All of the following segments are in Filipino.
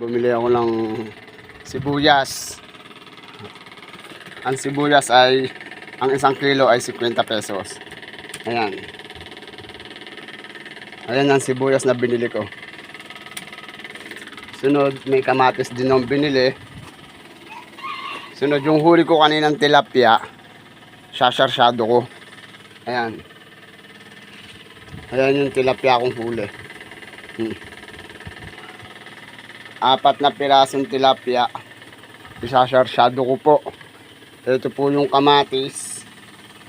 Bumili ako ng sibuyas. Ang sibuyas ay, ang isang kilo ay 50 pesos. Ayan. Ayan ang sibuyas na binili ko. Sunod, may kamatis din ang binili. Sunod, yung huli ko kaninang tilapia, sasarsado ko. Ayan. Ayan yung tilapia kong huli. 4 na pirasong tilapia, isasarsado ko po. Ito po yung kamatis,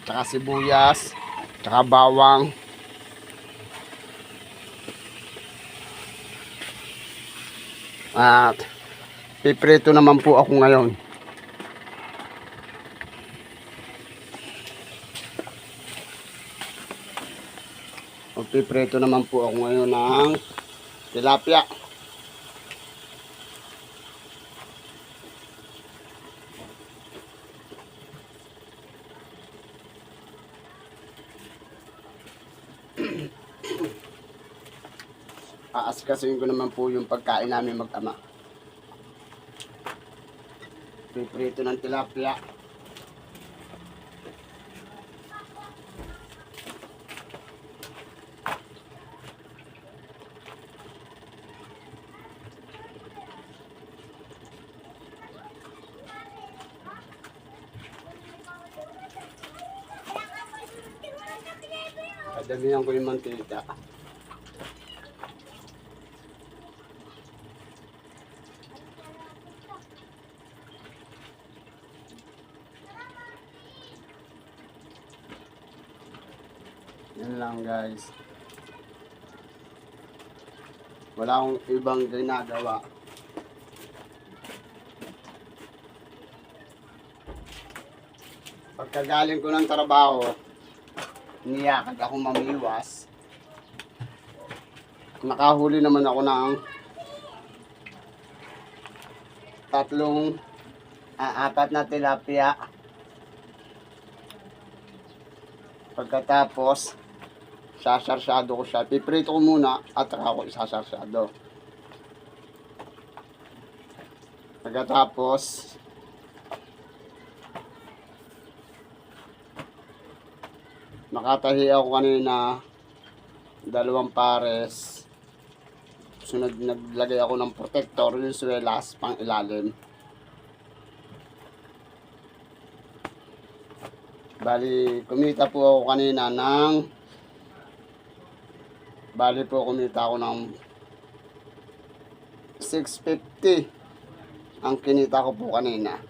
tsaka sibuyas, tsaka bawang. At piprito naman po ako ngayon. Piprito naman po ako ngayon ng tilapia. Aasikasuhin ko naman po yung pagkain namin mag-ama. Piprito ng tilapia. Damihan ko yung mantika. Yan lang guys. Wala akong ibang ginagawa. Pagkagaling ko ng trabaho, niyakag ako mamiwas. Nakahuli naman ako ng 4 na tilapia. Pagkatapos, sasarsado ko siya. Piprito ko muna at saka ako isasarsado. Pagkatapos, nakatahi ako kanina 2 pares. Sunod, naglagay ako ng protector, yung swelas pang ilalim. Bali, kumita po ako kanina ng kumita ako ng 650 ang kinita ko po kanina.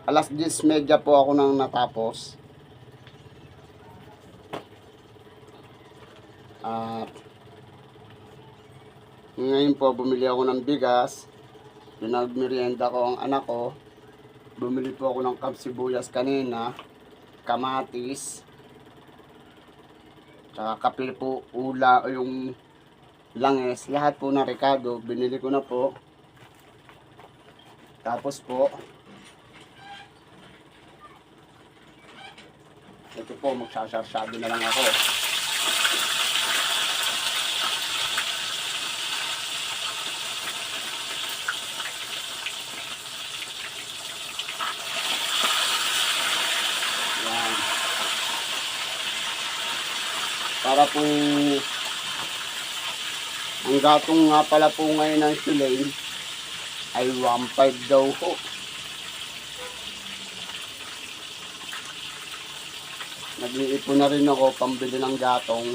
10:30 po ako nang natapos. At ngayon po bumili ako ng bigas. Pinagmerienda ko ang anak ko. Bumili po ako ng sibuyas kanina, kamatis, tsaka kape po, yung langis, lahat po na Ricardo, binili ko na po. Tapos po, ito po, magsasarsado na lang ako. Para po, ang gatong nga pala po ngayon ng Silane ay 1.5 daw po. Nag-iipon na rin ako pambili ng gatong.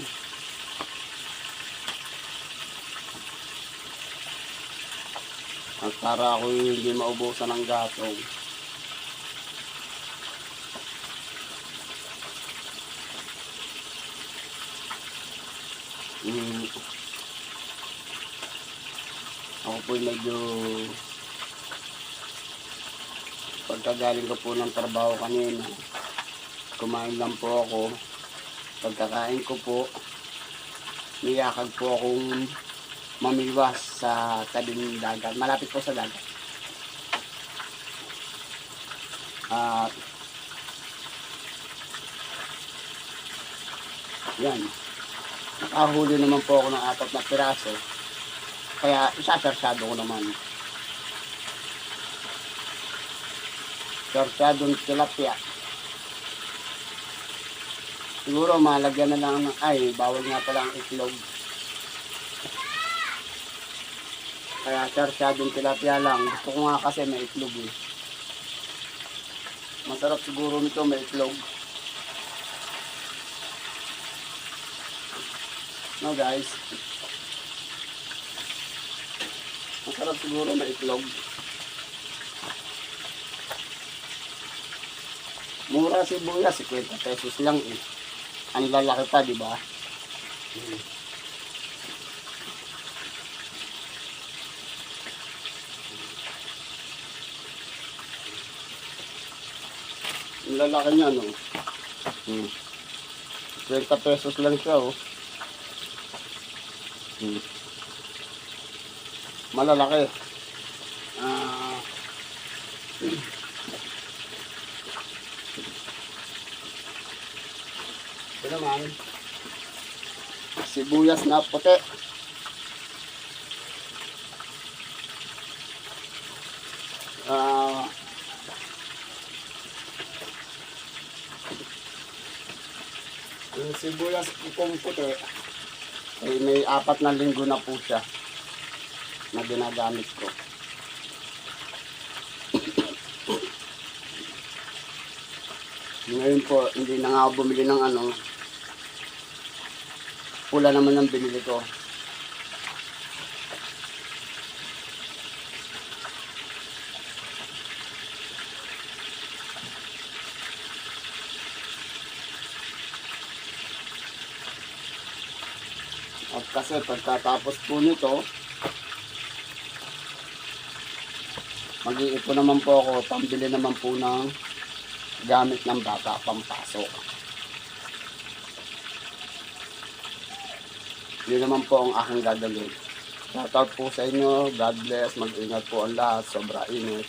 At para ako hindi maubusan ng gatong. Ako po medyo pagkagaling ko po ng trabaho kanina, kumain lang po ako. Pagkakain ko po, niyakag po akong mamiwas sa tabing dagat, malapit po sa dagat. At yan, nakahuli naman po ako ng 4 na piraso. Kaya isasarsado ko naman. Sarsadong tilapia. Siguro malagyan na lang ng, ay, bawal nga pala ang itlog. Kaya sarsadong tilapia lang. Gusto ko nga kasi may itlog eh. Masarap siguro nito may itlog. No guys. Masarap siguro may itlog. Mura sibuyas, 50 pesos lang eh. Ang lalaki pa, di ba? Ang lalaki niya, no? 20 pesos lang siya, oh. Malalaki. Ito naman, sibuyas na puti. Yung sibuyas kung puti, ay may 4 na linggo na po siya na ginagamit ko. Ngayon po, hindi na nga ako bumili ng ano, pula naman ang binili ko. At kasi pagkatapos po nito, mag-iipon naman po ako, pambili naman po ng gamit ng bata pampasok. Yun naman po ang aking gagawin. Shoutout po sa inyo, God bless, mag-ingat po ang lahat, sobra init.